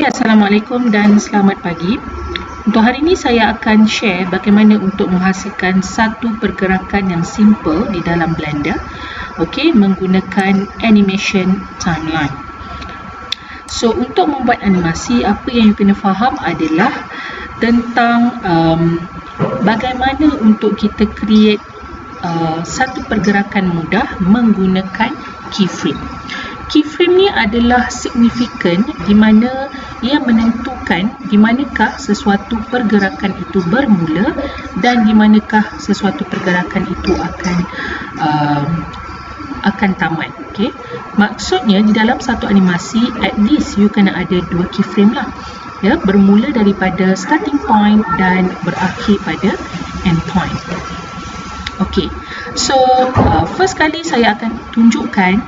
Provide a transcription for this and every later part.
Assalamualaikum dan selamat pagi. Untuk hari ini saya akan share bagaimana untuk menghasilkan satu pergerakan yang simple di dalam Blender, menggunakan animation timeline. So untuk membuat animasi, apa yang you kena faham adalah tentang bagaimana untuk kita create satu pergerakan mudah menggunakan keyframe. Keyframe ni adalah signifikan di mana ia menentukan di manakah sesuatu pergerakan itu bermula dan di manakah sesuatu pergerakan itu akan tamat. Maksudnya di dalam satu animasi at least you kena ada dua keyframe lah. Bermula daripada starting point dan berakhir pada end point. So first kali saya akan tunjukkan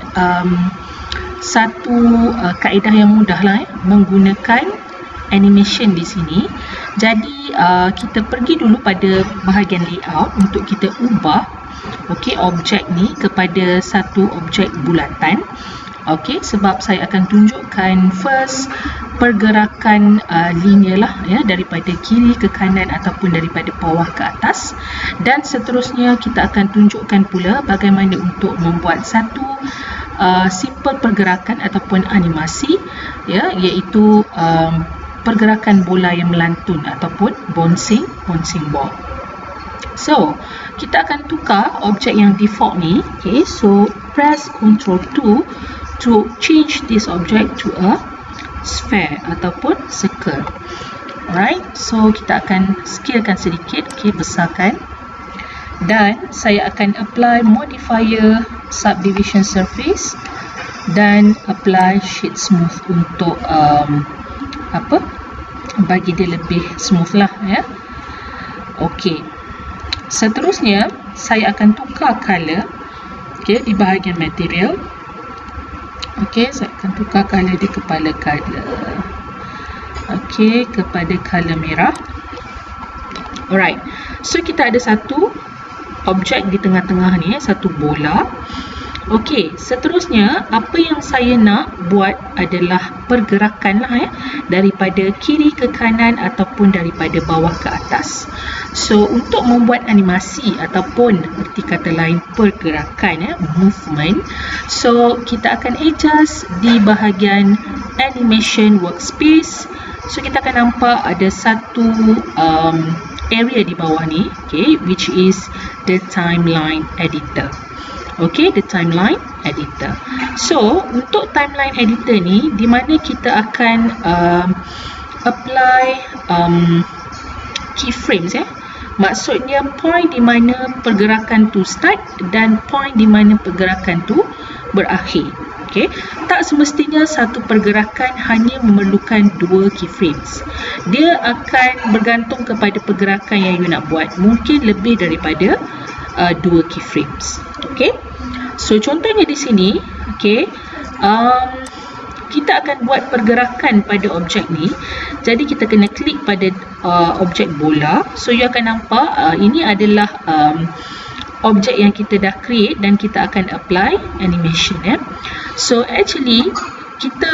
satu kaedah yang mudah lah menggunakan animation di sini. Jadi kita pergi dulu pada bahagian layout untuk kita ubah objek ni kepada satu objek bulatan. Sebab saya akan tunjukkan first pergerakan linear lah daripada kiri ke kanan ataupun daripada bawah ke atas, dan seterusnya kita akan tunjukkan pula bagaimana untuk membuat satu simple pergerakan ataupun animasi iaitu pergerakan bola yang melantun ataupun bouncing ball. So kita akan tukar objek yang default ni. So press Ctrl 2 to change this object to a sphere ataupun circle. Alright, so kita akan scalekan sedikit, besarkan, dan saya akan apply modifier subdivision surface dan apply shade smooth untuk bagi dia lebih smooth lah seterusnya saya akan tukar color di bahagian material. Saya akan tukar color dia kepada color kepada color merah. Alright, so kita ada satu objek di tengah-tengah ni, satu bola. Seterusnya apa yang saya nak buat adalah pergerakan lah daripada kiri ke kanan ataupun daripada bawah ke atas. So untuk membuat animasi ataupun erti kata lain pergerakan movement, so kita akan adjust di bahagian animation workspace. So kita akan nampak ada satu area di bawah ni, which is the timeline editor. The timeline editor. So untuk timeline editor ni, di mana kita akan apply keyframes maksudnya point di mana pergerakan tu start dan point di mana pergerakan tu berakhir. Tak semestinya satu pergerakan hanya memerlukan dua keyframes. Dia akan bergantung kepada pergerakan yang you nak buat. Mungkin lebih daripada dua keyframes. So contohnya di sini, kita akan buat pergerakan pada objek ni. Jadi kita kena klik pada objek bola. So you akan nampak ini adalah objek yang kita dah create dan kita akan apply animation. So actually kita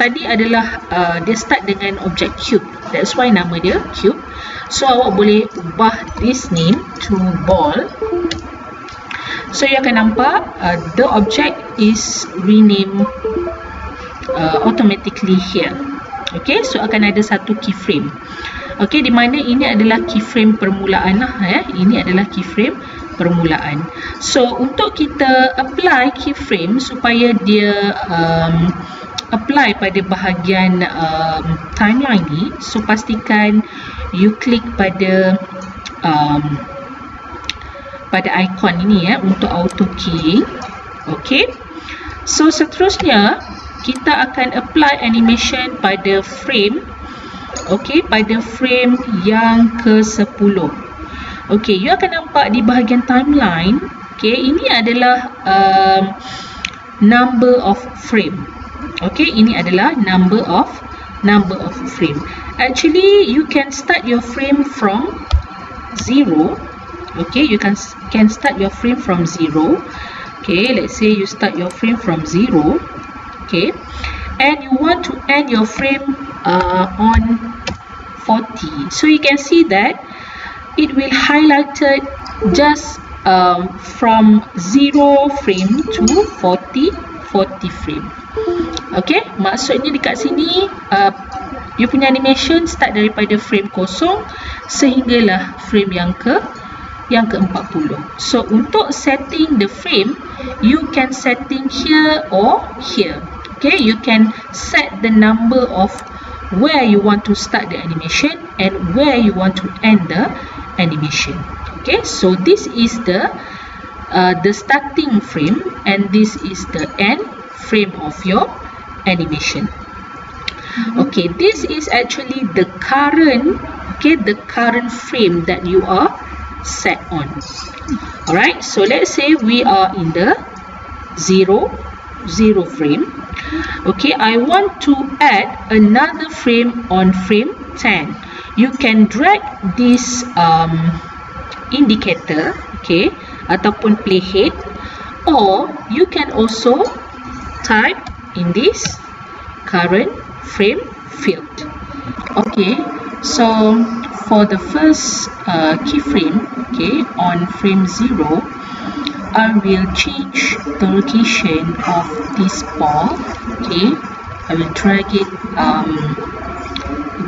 tadi adalah dia start dengan objek cube. That's why nama dia cube. So awak boleh ubah this name to ball. So you akan nampak the object is renamed automatically here. So akan ada satu keyframe. Di mana ini adalah keyframe permulaan lah. Ini adalah keyframe permulaan. So untuk kita apply keyframe supaya dia apply pada bahagian timeline ni, so pastikan you klik pada icon ini untuk auto keying. So seterusnya kita akan apply animation pada frame pada frame yang ke-10. You akan nampak di bahagian timeline, ini adalah number of frame. Ini adalah number of frame. Actually you can start your frame from 0. You can start your frame from 0. Let's say you start your frame from 0. and you want to end your frame on 40. So you can see that it will highlighted just from 0 frame to 40 frame. Okay, maksudnya dekat sini you punya animation start daripada frame kosong sehinggalah frame yang ke-40. So untuk setting the frame, you can setting here or here. Okay, you can set the number of where you want to start the animation and where you want to end the animation. Okay, so this is the starting frame and this is the end frame of your animation. Okay, this is actually the current frame that you are set on. Alright, so let's say we are in the 0 frame. Okay, I want to add another frame on frame 10. You can drag this indicator, okay, ataupun playhead, or you can also type in this current frame field. Okay, so for the first keyframe, okay, on frame 0, I will change the location of this ball. Okay, I will drag it a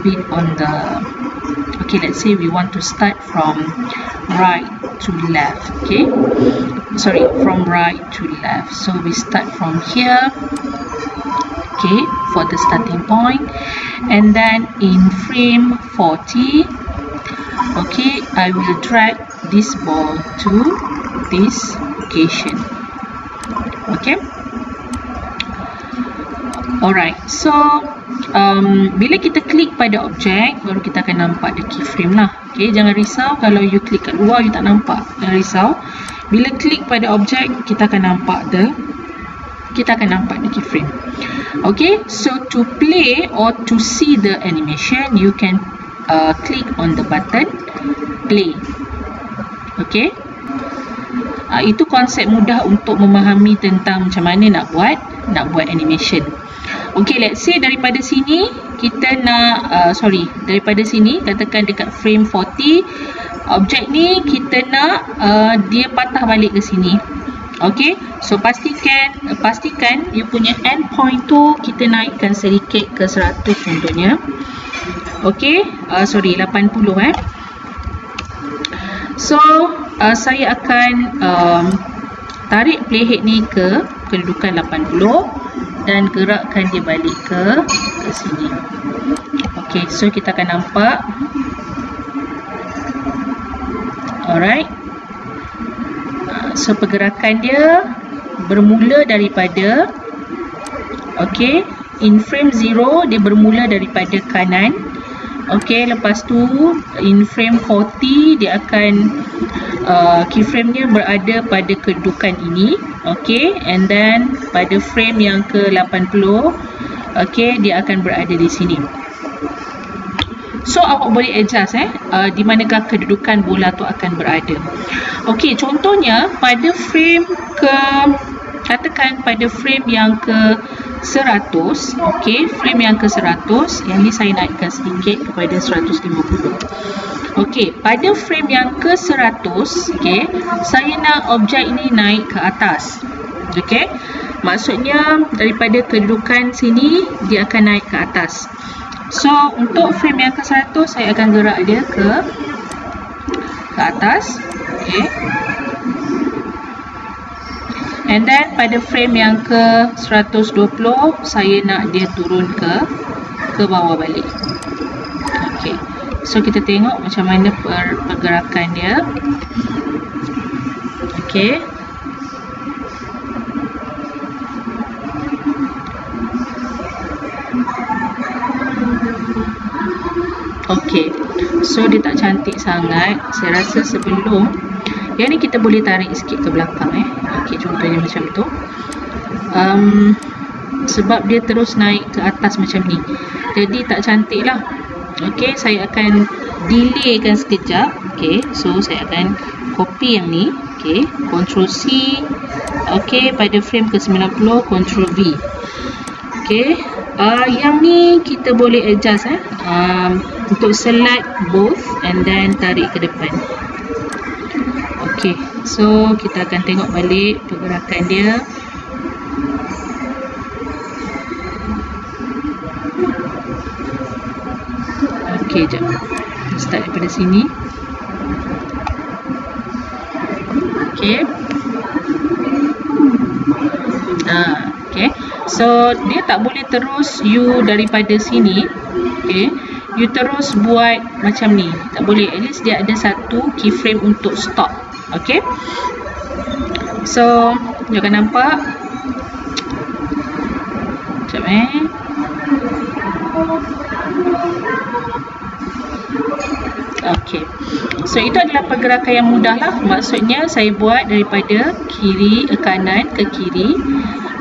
bit on the, okay, let's say we want to start from right to left. Okay, sorry, from right to left, so we start from here, okay, for the starting point, and then in frame 40, okay, I will drag this ball to this location. Okay, alright, so bila kita klik pada objek, baru kita akan nampak the keyframe lah. Okay, jangan risau kalau you klik kat luar you tak nampak, jangan risau. Bila klik pada objek, kita akan nampak the keyframe. Okay, so to play or to see the animation, you can click on the button play. Okay, itu konsep mudah untuk memahami tentang macam mana nak buat animation. Okay, let's say daripada sini kita nak daripada sini katakan dekat frame 40, objek ni kita nak dia patah balik ke sini. Okay, so pastikan you punya end point tu kita naikkan sedikit ke 100 contohnya. Okay, 80 So saya akan tarik playhead ni ke kedudukan 80 dan gerakkan dia balik ke sini. Okay, so kita akan nampak. Alright, so pergerakan dia bermula daripada, okay, in frame 0 dia bermula daripada kanan. Okay, lepas tu in frame 40 dia akan keyframe nya berada pada kedudukan ini. Okay, and then pada frame yang ke-80, okay, dia akan berada di sini. So awak boleh adjust di manakah kedudukan bola tu akan berada. Okay, contohnya pada frame katakan pada frame yang ke-100, okay, frame yang ke-100, yang ni saya naikkan sedikit kepada 150. Okay, pada frame yang ke-100, okay, saya nak objek ini naik ke atas. Okay, maksudnya daripada kedudukan sini dia akan naik ke atas. So untuk frame yang ke-100 saya akan gerak dia ke atas. Okay, and then pada frame yang ke-120 saya nak dia turun ke bawah balik. Okay, so kita tengok macam mana pergerakan dia. Okay, okay, so dia tak cantik sangat. Saya rasa sebelum yang ni kita boleh tarik sikit ke belakang. Okay, contohnya macam tu. Sebab dia terus naik ke atas macam ni, jadi tak cantik lah. Okay, saya akan delaykan sekejap. Okay, so saya akan copy yang ni. Okay, Ctrl C. Okay, pada frame ke-90 Ctrl V. Okay, Yang ni kita boleh adjust untuk select both and then tarik ke depan. Okey, so kita akan tengok balik pergerakan dia. Okey, jap. Start daripada sini. Okey. Okay. So dia tak boleh terus you daripada sini. Okay. You terus buat macam ni. Tak boleh. At least dia ada satu keyframe untuk stop. Okay. So you akan nampak. Sekejap Okay. So itu adalah pergerakan yang mudah lah. Maksudnya saya buat daripada kiri ke kanan ke kiri.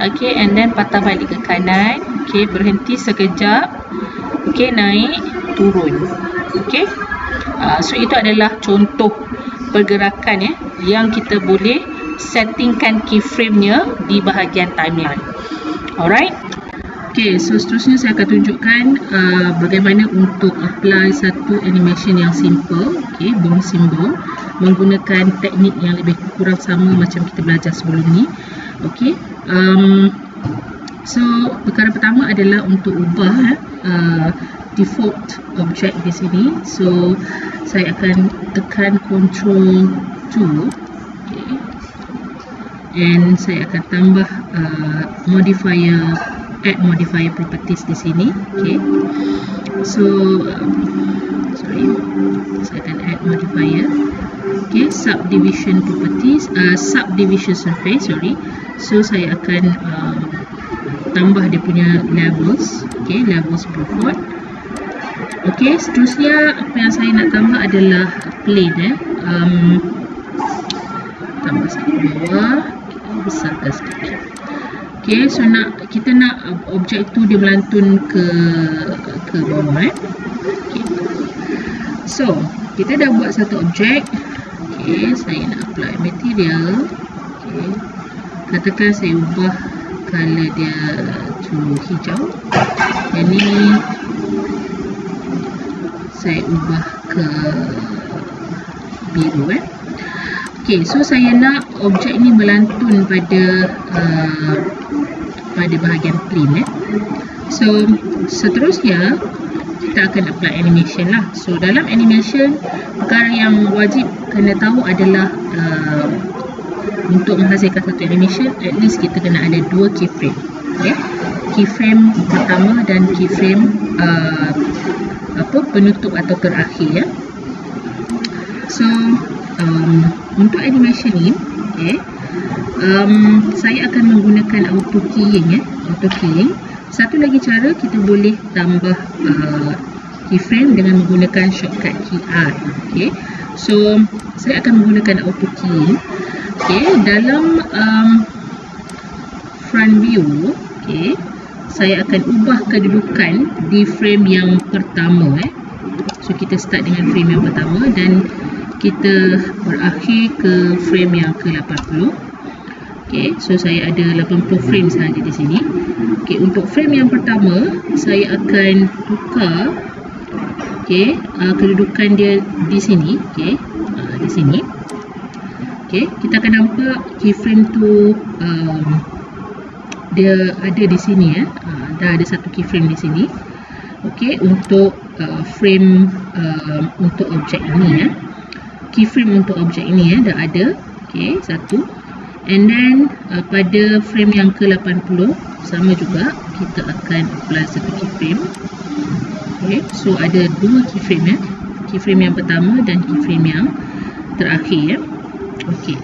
Okay, and then patah balik ke kanan. Okay, berhenti sekejap. Okay, naik, turun. Okay. So itu adalah contoh pergerakan yang kita boleh settingkan keyframe-nya di bahagian timeline. Alright. Okay, so seterusnya saya akan tunjukkan bagaimana untuk apply satu animation yang simple, okay, bong simbol, menggunakan teknik yang lebih kurang sama macam kita belajar sebelum ni. Okay, so perkara pertama adalah untuk ubah default object di sini. So saya akan tekan Ctrl 2, okay, and saya akan tambah add modifier properties di sini. Okay, so sorry, saya akan add modifier. Okay, subdivision properties, subdivision surface, sorry. So saya akan tambah dia punya levels. Okay, levels default. Okay, seterusnya apa yang saya nak tambah adalah plane. Tambah sikit bawah, okay, besarkan sedikit. Okay, so kita nak objek tu dia melantun ke bawah. Okay. So kita dah buat satu objek. Okay, saya nak apply material. Okay, katakan saya ubah color dia to hijau. Yang ni saya ubah ke biru. Okay, so saya nak objek ni melantun pada bahagian plane. So seterusnya kita akan apply animation lah. So dalam animation, perkara yang wajib kena tahu adalah untuk menghasilkan satu animation, at least kita kena ada dua keyframe. Okay? Keyframe pertama dan keyframe penutup atau terakhir. So untuk animation ni, okay, saya akan menggunakan auto keying. Auto keying. Satu lagi cara, kita boleh tambah keyframe dengan menggunakan shortcut key R. Okay, so saya akan menggunakan auto keying. Okay, dalam front view, okay, saya akan ubah kedudukan di frame yang pertama. So kita start dengan frame yang pertama dan kita berakhir ke frame yang ke-80. Okay, so saya ada 80 frame sahaja di sini. Okay, untuk frame yang pertama, saya akan tukar, okay, kedudukan dia di sini. Okay, di sini. Okay, kita akan nampak keyframe tu dia ada di sini. Dah ada satu keyframe di sini. Okay, untuk frame untuk objek ini. Keyframe untuk objek ini dah ada. Okay, satu. And then pada frame yang ke-80 sama juga kita akan apply satu keyframe. Okay, so ada dua keyframe. Keyframe yang pertama dan keyframe yang terakhir. Okay,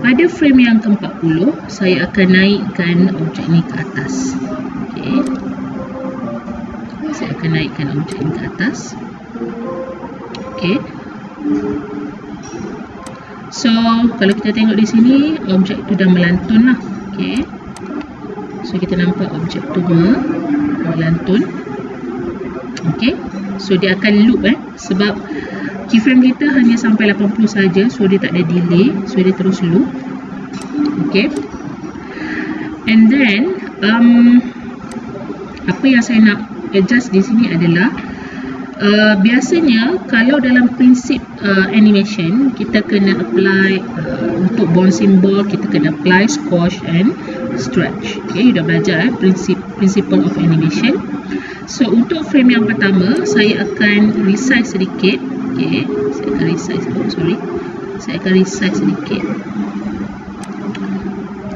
pada frame yang ke-40 saya akan naikkan objek ni ke atas. Okay, saya akan naikkan objek ni ke atas. Okay, so kalau kita tengok di sini, objek tu dah melantun lah. Okay, so kita nampak objek tu melantun. Okay, so dia akan loop sebab keyframe kita hanya sampai 80 saja, so dia tak ada delay, so dia terus loop. Okay, and then apa yang saya nak adjust di sini adalah biasanya kalau dalam prinsip animation kita kena apply untuk bouncing ball, kita kena apply squash and stretch. Okay, you dah belajar principle of animation. So untuk frame yang pertama saya akan resize sedikit. Okay, saya akan resize sedikit.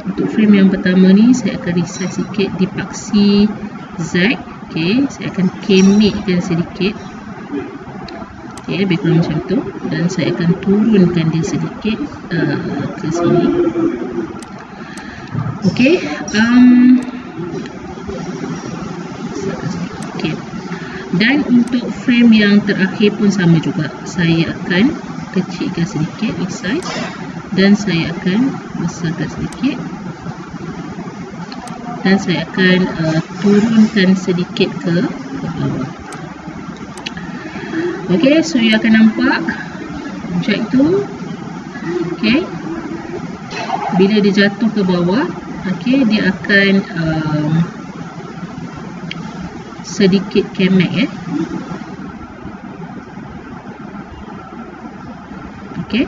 Untuk frame yang pertama ni saya akan resize sedikit di paksi Z. Okay, saya akan kemikkan sedikit. Okay, lebih kurang macam tu. Dan saya akan turunkan dia sedikit ke sini. Okay, okay. Dan untuk frame yang terakhir pun sama juga. Saya akan kecilkan sedikit resize dan saya akan besarkan sedikit. Dan saya akan turunkan sedikit ke bawah. Okay, so you akan nampak objek tu. Okay, bila dia jatuh ke bawah, okay, dia akan sedikit kemek. Okay,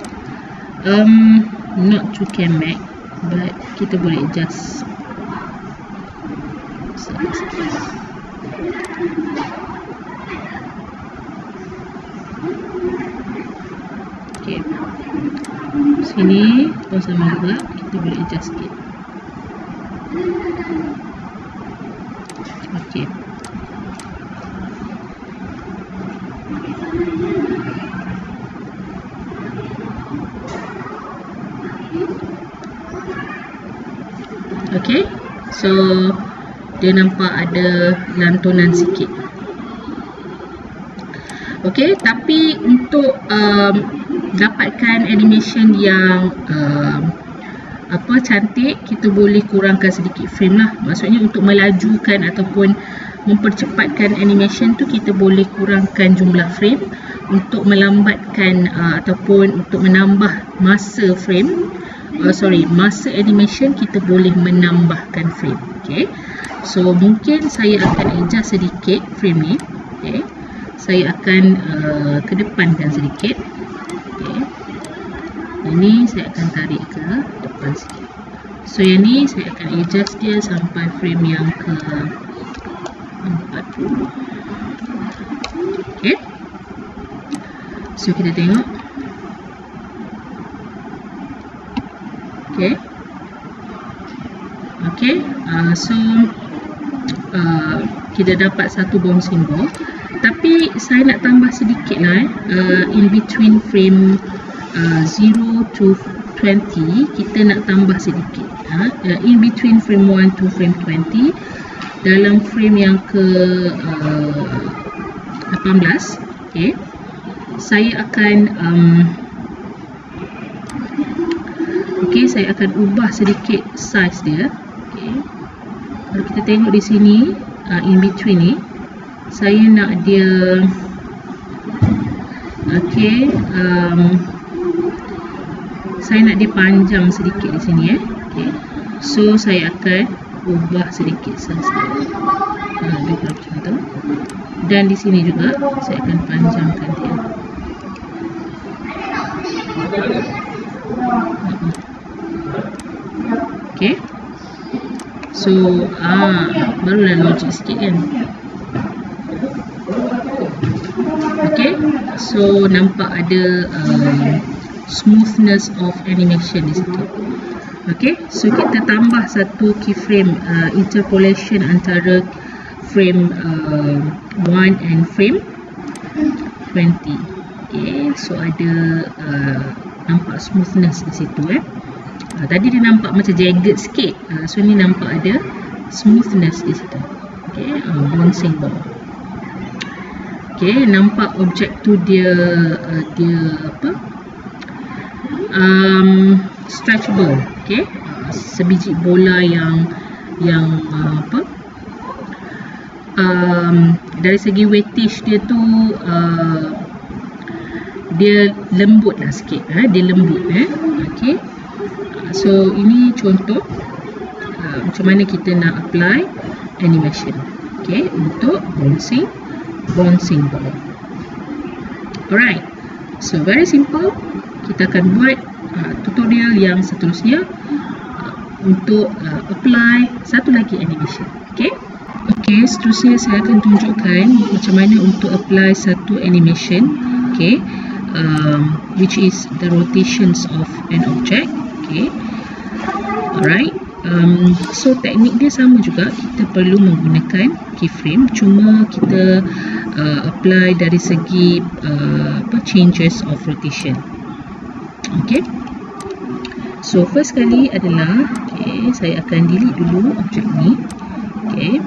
not too kemek, but kita boleh adjust. Okay, sini pun sama juga, kita boleh adjust sikit. Okay, okay, so dia nampak ada lantunan sikit. Okay, tapi untuk dapatkan animation yang cantik, kita boleh kurangkan sedikit frame lah. Maksudnya untuk melajukan ataupun mempercepatkan animation tu, kita boleh kurangkan jumlah frame. Untuk melambatkan ataupun untuk menambah masa frame, masa animation, kita boleh menambahkan frame. Okay, so mungkin saya akan adjust sedikit frame ni. Okay, saya akan kedepankan sedikit. Okay, ini saya akan tarik ke depan sikit. So yang ni saya akan adjust dia sampai frame yang ke 40. Okay, so kita tengok. Okay, okay, so kita dapat satu bouncing ball. Tapi saya nak tambah sedikit lah in between frame 0 to 20, kita nak tambah sedikit. In between frame 1 to frame 20, dalam frame yang ke 18, okay, saya akan saya akan ubah sedikit size dia. Okay, kalau kita tengok di sini in between ni, saya nak dia saya nak dia panjang sedikit di sini. Okay, so saya akan ubah sedikit size dia, lebih kurang macam tu. Dan di sini juga saya akan panjangkan dia. Okay, so barulah logik sikit kan. Okay, so nampak ada smoothness of animation di situ. Okay, so kita tambah satu keyframe interpolation antara frame 1 and frame 20. Okay, so ada nampak smoothness di situ. Tadi dia nampak macam jagged sikit, so ni nampak ada smoothness di situ. Okay, bouncing ball. Okay, nampak objek tu dia stretchable. Okay, sebiji bola yang dari segi weightage dia tu dia lembut lah sikit. Dia lembut. Okay, so ini contoh macam mana kita nak apply animation. okay, untuk bouncing ball. Alright, so very simple. Kita akan buat tutorial yang seterusnya untuk apply satu lagi animation. Okay, seterusnya saya akan tunjukkan macam mana untuk apply satu animation, okay, which is the rotations of an object. Okay, alright. So teknik dia sama juga, kita perlu menggunakan keyframe, cuma kita apply dari segi changes of rotation. Okay, so first kali adalah, okay, saya akan delete dulu objek ni, okay,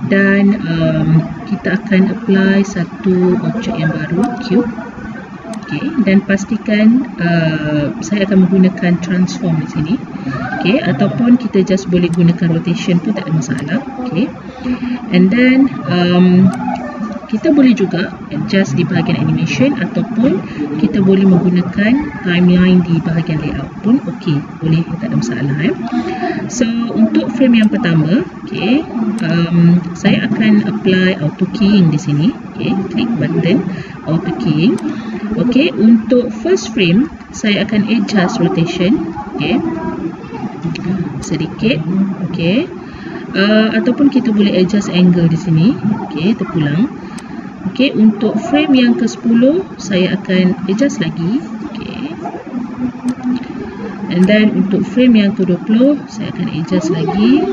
dan kita akan apply satu objek yang baru, cube. Okay, dan pastikan saya akan menggunakan transform di sini, okay, ataupun kita just boleh gunakan rotation pun tak ada masalah. Okay, and then kita boleh juga adjust di bahagian animation, ataupun kita boleh menggunakan timeline di bahagian layout pun okay, boleh, tak ada masalah. So untuk frame yang pertama, okay, saya akan apply auto keying di sini. Okay, klik button auto keying. Okay, untuk first frame saya akan adjust rotation, okay, sedikit, okay, ataupun kita boleh adjust angle di sini, okay, terpulang. Okay, untuk frame yang ke-10 saya akan adjust lagi, okay, and then untuk frame yang ke-20 saya akan adjust lagi.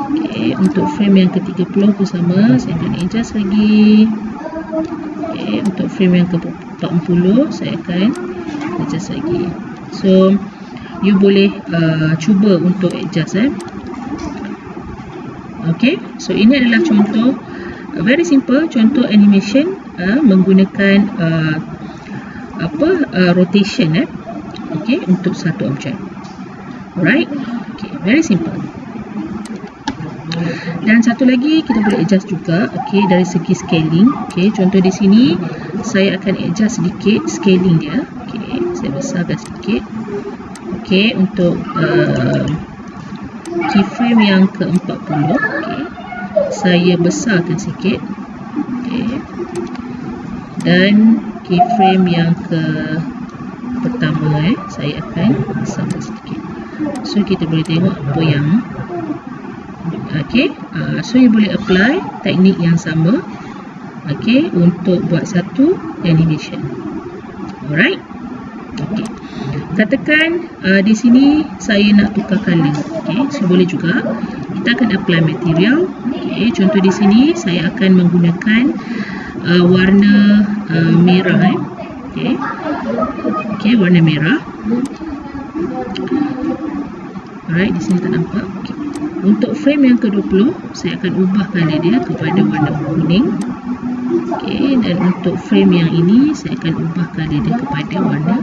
Okay, untuk frame yang ke-30 pun sama, saya akan adjust lagi. Okay, untuk frame yang ke-40 saya akan adjust lagi. So you boleh cuba untuk adjust. Okay, so ini adalah contoh very simple, contoh animation menggunakan rotation okay, untuk satu objek. Alright, okay, very simple. Dan satu lagi kita boleh adjust juga, okay, dari segi scaling. Okay, contoh di sini saya akan adjust sedikit scaling dia. Okay, saya besarkan sedikit. Okay, untuk keyframe yang ke-40, okay, saya besarkan sikit. Okay, dan keyframe yang pertama saya akan besarkan sedikit. So kita boleh tengok apa yang okay, so you boleh apply teknik yang sama, okay, untuk buat satu animation. Alright, okay. Katakan di sini saya nak tukar color, okay, so boleh juga. Kita akan apply material, okay, contoh di sini saya akan menggunakan warna merah, okay, warna merah. Alright, di sini tak nampak. Okay. Untuk frame yang ke-20 saya akan ubah color dia kepada warna kuning. Okay, dan untuk frame yang ini saya akan ubah color dia kepada warna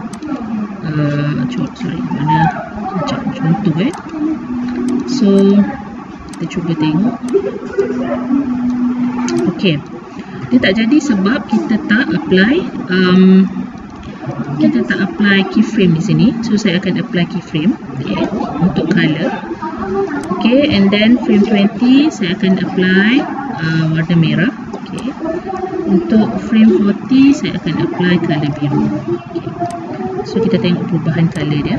warna contoh So kita cuba tengok. Okay, dia tak jadi sebab kita tak apply keyframe di sini. So saya akan apply keyframe, okay, untuk color. Okay, and then frame 20 saya akan apply warna merah. Okay, untuk frame 40 saya akan apply color biru. Okay, so kita tengok perubahan color dia.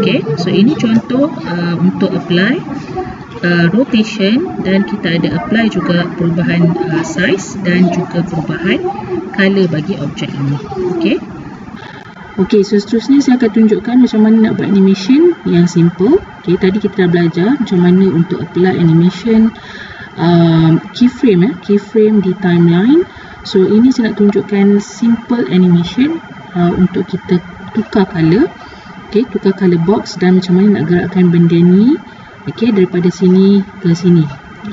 Okay, so ini contoh untuk apply rotation, dan kita ada apply juga perubahan size dan juga perubahan color bagi objek ini. Okay. Okay, so seterusnya saya akan tunjukkan macam mana nak buat animation yang simple. Okay, tadi kita dah belajar macam mana untuk apply animation keyframe di timeline. So ini saya nak tunjukkan simple animation untuk kita tukar color. Okay, tukar color box dan macam mana nak gerakkan benda ni, okay, daripada sini ke sini.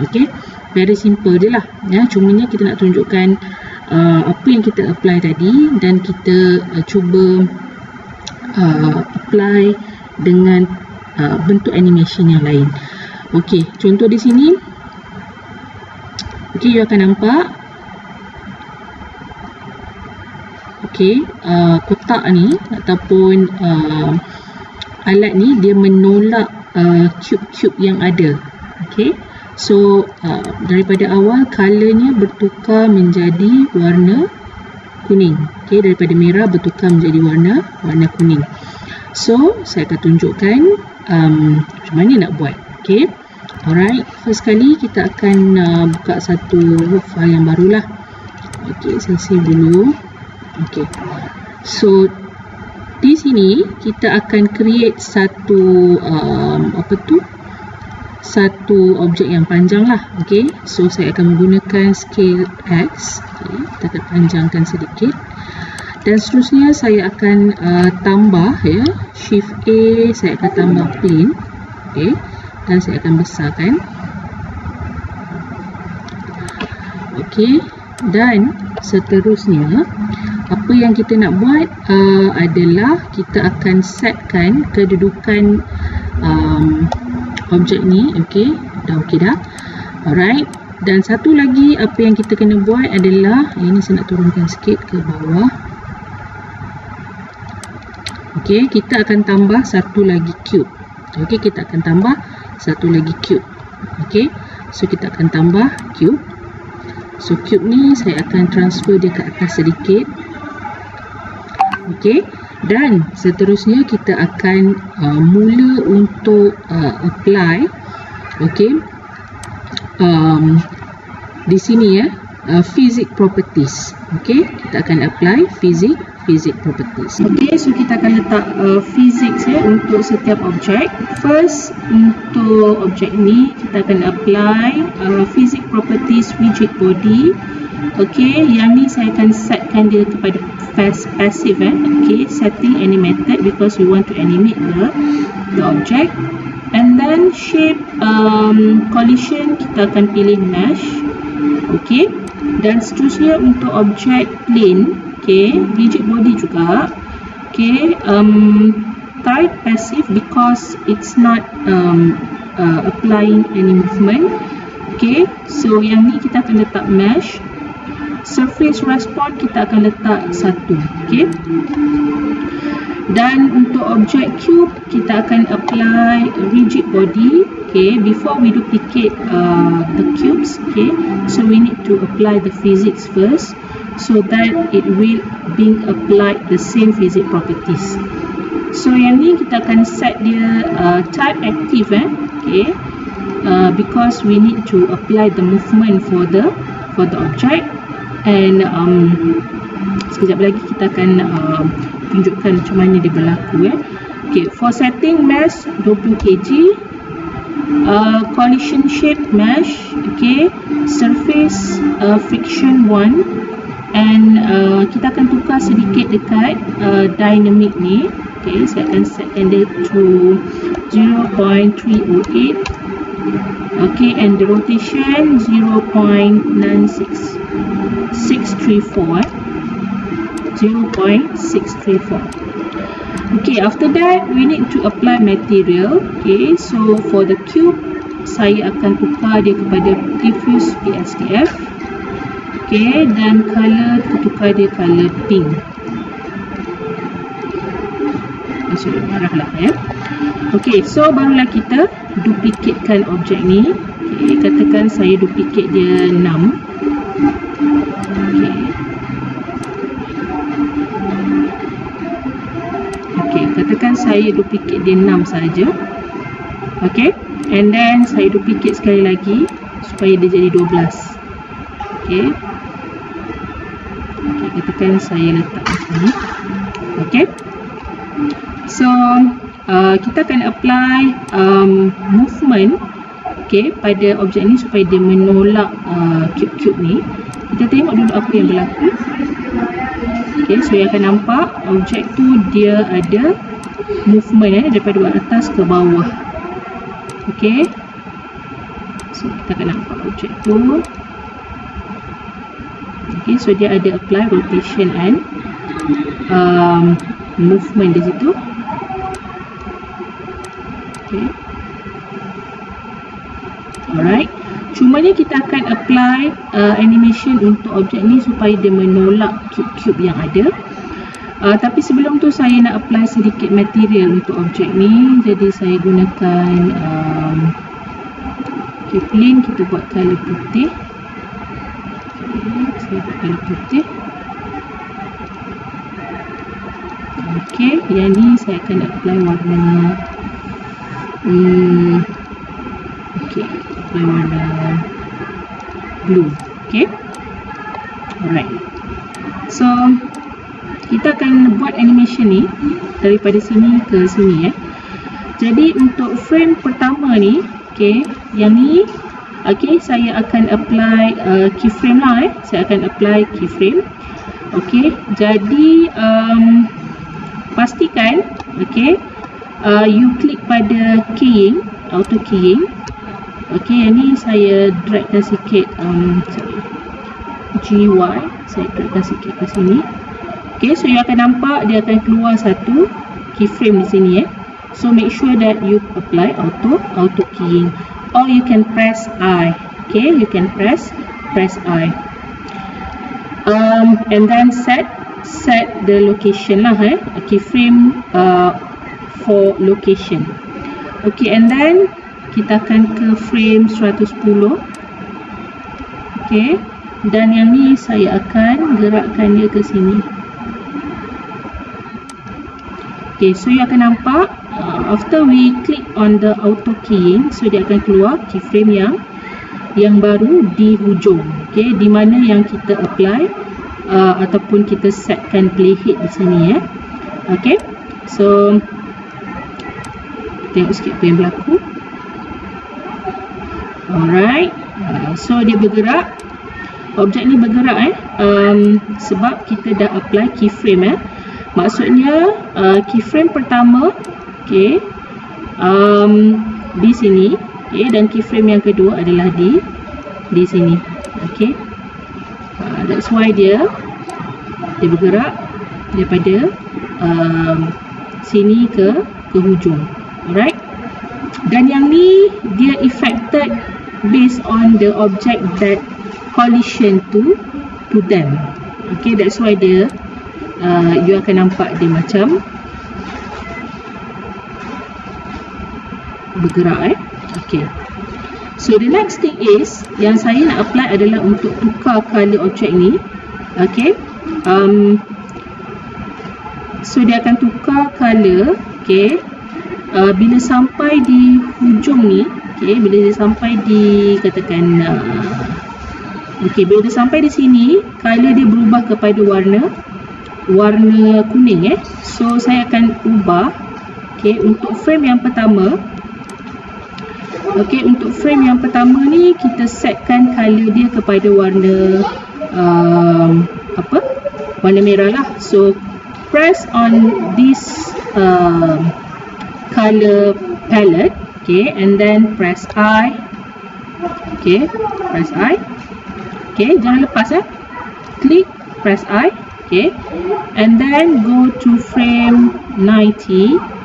Okay, very simple je lah ya. Cumanya kita nak tunjukkan apa yang kita apply tadi, dan kita cuba apply dengan bentuk animation yang lain. Okay, contoh di sini, okay, you akan nampak, okay, kotak ni ataupun alat ni dia menolak cube-cube yang ada. Okay, so daripada awal colornya bertukar menjadi warna kuning. Okay, daripada merah bertukar menjadi warna kuning. So saya akan tunjukkan macam mana nak buat. Okay, alright, first kali kita akan buka satu file yang barulah. Okay, saya save dulu. Okay, so di sini kita akan create satu satu objek yang panjang lah. Okay, so saya akan menggunakan scale X. Okay, kita akan panjangkan sedikit dan seterusnya saya akan tambah ya, shift A, saya akan tambah plane. Okay, dan saya akan besarkan. Okay, dan seterusnya apa yang kita nak buat adalah kita akan setkan kedudukan objek ni. Okay, dah. Alright, dan satu lagi apa yang kita kena buat adalah, ini saya nak turunkan sikit ke bawah. Okay, kita akan tambah satu lagi cube. Okay, kita akan tambah satu lagi cube. Okay, so kita akan tambah cube. So cube ni saya akan transfer dia ke atas sedikit. Okay, dan seterusnya kita akan mula untuk apply. Okay, di sini ya, physics properties. Okay, kita akan apply physics properties. Okay, so kita akan letak physics ya untuk setiap objek. First, untuk objek ni kita akan apply physics properties widget body. Okay, yang ni saya akan setkan dia kepada passive okay, setting animated because we want to animate the object. And then shape collision kita akan pilih mesh. Okay, dan seterusnya untuk objek plane, okay, widget body juga. Okay, type passive because it's not applying any movement. Okay, so yang ni kita akan letak mesh. Surface response kita akan letak 1. Okay, dan untuk objek cube kita akan apply rigid body. Okay, before we duplicate the cubes, okay, so we need to apply the physics first so that it will being applied the same physics properties. So yang ni kita akan set dia type active okay, because we need to apply the movement for the object. And sekejap lagi kita akan tunjukkan macam mana dia berlaku. Okay, for setting mesh 20 kg, collision shape mesh, okay, surface friction 1, and kita akan tukar sedikit dekat dynamic ni. Okay, saya akan setkan dia to 0.308. Okay, and the rotation 0.634. 0.634. Okay, after that we need to apply material. Okay, so for the cube saya akan tukar dia kepada diffuse PSDF. Okay, dan color tukar dia color pink. Sorry, marahlah ya. Okay, so barulah kita duplicatekan objek ni. Okay, katakan saya duplicate dia 6. Okay, katakan saya duplicate dia 6 saja. Okay, and then saya duplicate sekali lagi supaya dia jadi 12. Okay, katakan saya letak sini. Okay, so kita akan apply movement, okay, pada objek ni supaya dia menolak cube-cube ni. Kita tengok dulu apa yang berlaku. Okay, so yang akan nampak objek tu dia ada movement daripada atas ke bawah. Okay, so kita akan nampak objek tu. Okay, so dia ada apply rotation and movement di situ. Okay, alright. Cumanya kita akan apply animation untuk objek ni supaya dia menolak cube-cube yang ada. Tapi sebelum tu saya nak apply sedikit material untuk objek ni. Jadi saya gunakan plain, kita buat colour putih. Saya buat colour putih. Yang ni saya akan apply warna apply warna blue. Alright. So kita akan buat animation ni daripada sini ke sini Jadi untuk frame pertama ni, yang ni, saya akan apply keyframe lah Saya akan apply keyframe. Jadi pastikan you klik pada keying, auto keying. Yang ni saya dragkan sikit GY, saya dragkan sikit ke sini. So you akan nampak dia akan keluar satu keyframe di sini So make sure that you apply auto keying, or you can press I. You can press I. And then set the location lah keyframe for location. And then kita akan ke frame 110. Dan yang ni saya akan gerakkan dia ke sini. So you akan nampak after we click on the auto keying, so dia akan keluar keyframe yang baru di hujung, di mana yang kita apply ataupun kita setkan playhead di sini So tengok sikit apa yang berlaku. Alright. So dia bergerak, objek ni bergerak sebab kita dah apply keyframe Maksudnya keyframe pertama di sini, dan keyframe yang kedua adalah di sini. That's why dia bergerak daripada sini ke hujung. Alright. Dan yang ni dia affected based on the object that collision to them. That's why dia you akan nampak dia macam bergerak So the next thing is, yang saya nak apply adalah untuk tukar color objek ni. So dia akan tukar color bila sampai di hujung ni, bila dia sampai di katakan bila dia sampai di sini, color dia berubah kepada warna kuning So saya akan ubah untuk frame yang pertama. Untuk frame yang pertama ni kita setkan color dia kepada warna warna merah lah. So press on this color palette, and then press I. Press I. Jangan lepas Klik, press I. And then go to frame 90.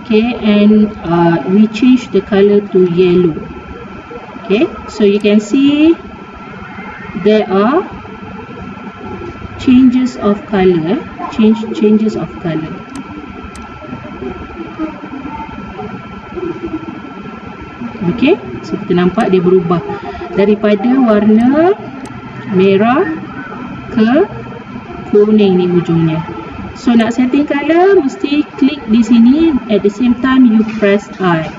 And we change the color to yellow. So you can see there are changes of color. Changes of color. So kita nampak dia berubah daripada warna merah ke kuning ni hujungnya. So nak setting color, mesti klik di sini, at the same time you press I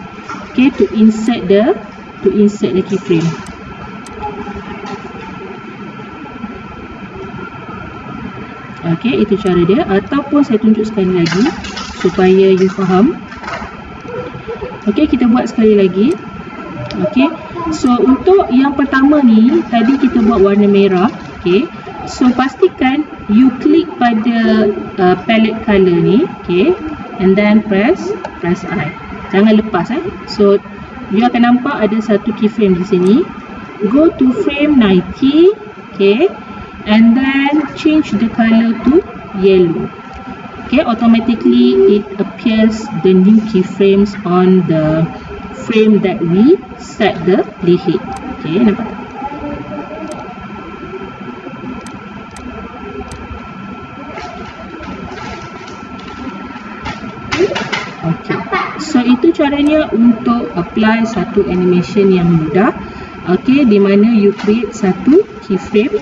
to insert the keyframe. Itu cara dia, ataupun saya tunjuk sekali lagi supaya you faham. Kita buat sekali lagi. So untuk yang pertama ni, tadi kita buat warna merah. So pastikan you klik pada palette color ni, and then press I. Jangan lepas So you akan nampak ada satu keyframe di sini. Go to frame 90, and then change the color to yellow. Automatically it appears the new keyframes on the frame that we set the playhead. Nampak? so itu caranya untuk apply satu animation yang mudah. Okay, di mana you create satu keyframe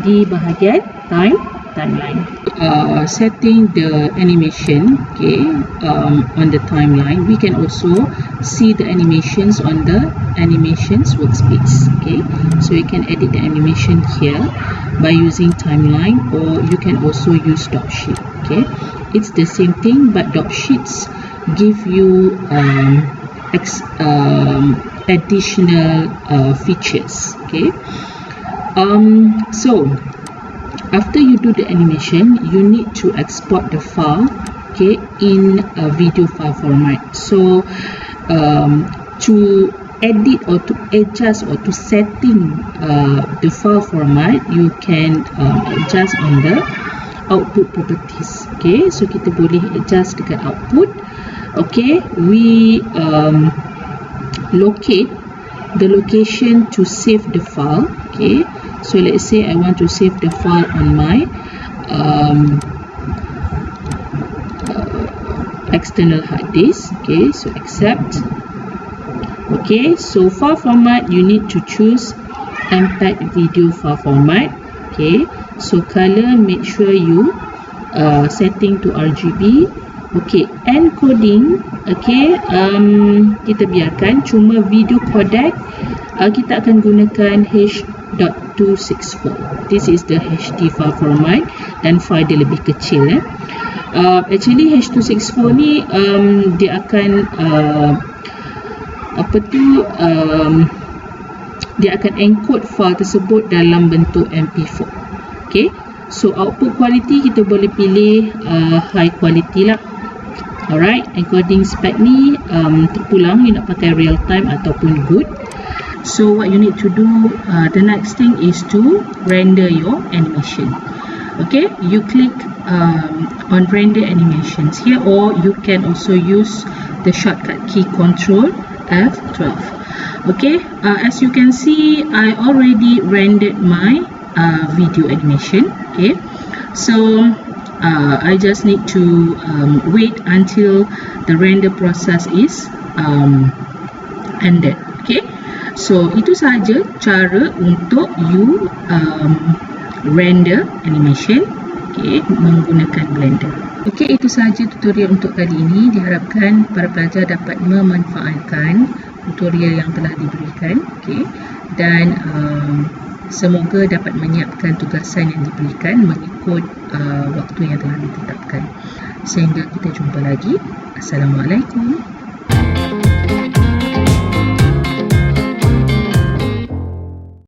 di bahagian timeline. Setting the animation, okay, on the timeline. We can also see the animations on the animations workspace. Okay, so you can edit the animation here by using timeline, or you can also use doc sheet. Okay, it's the same thing, but doc sheets give you additional features. Okay, so after you do the animation, you need to export the file, okay, in a video file format. So to edit or to adjust or to setting the file format, you can adjust on the output properties. Okay, so kita boleh adjust dekat output. Okay, we locate the location to save the file. Okay, so let's say I want to save the file on my external hard disk. Okay, so accept. Okay, so file format, you need to choose MPEG video file format. Okay, so color, make sure you setting to RGB. Okay, encoding, okay, kita biarkan, cuma video codec kita akan gunakan H.264. This is the HD file format, dan file dia lebih kecil. Actually H.264 ni dia akan dia akan encode file tersebut dalam bentuk MP4. Okay, so output quality kita boleh pilih high quality lah. Alright, encoding spec ni terpulang, you nak pakai real time ataupun good. So what you need to do, the next thing is to render your animation. Okay, you click on render animations here, or you can also use the shortcut key Ctrl F12. Okay, as you can see, I already rendered my video animation. Okay, so I just need to wait until the render process is ended. Okay, so itu sahaja cara untuk you render animation, okay, menggunakan Blender. Okay, itu sahaja tutorial untuk kali ini. Diharapkan para pelajar dapat memanfaatkan tutorial yang telah diberikan, okay, dan semoga dapat menyiapkan tugasan yang diberikan mengikut waktu yang telah ditetapkan. Sehingga kita jumpa lagi. Assalamualaikum.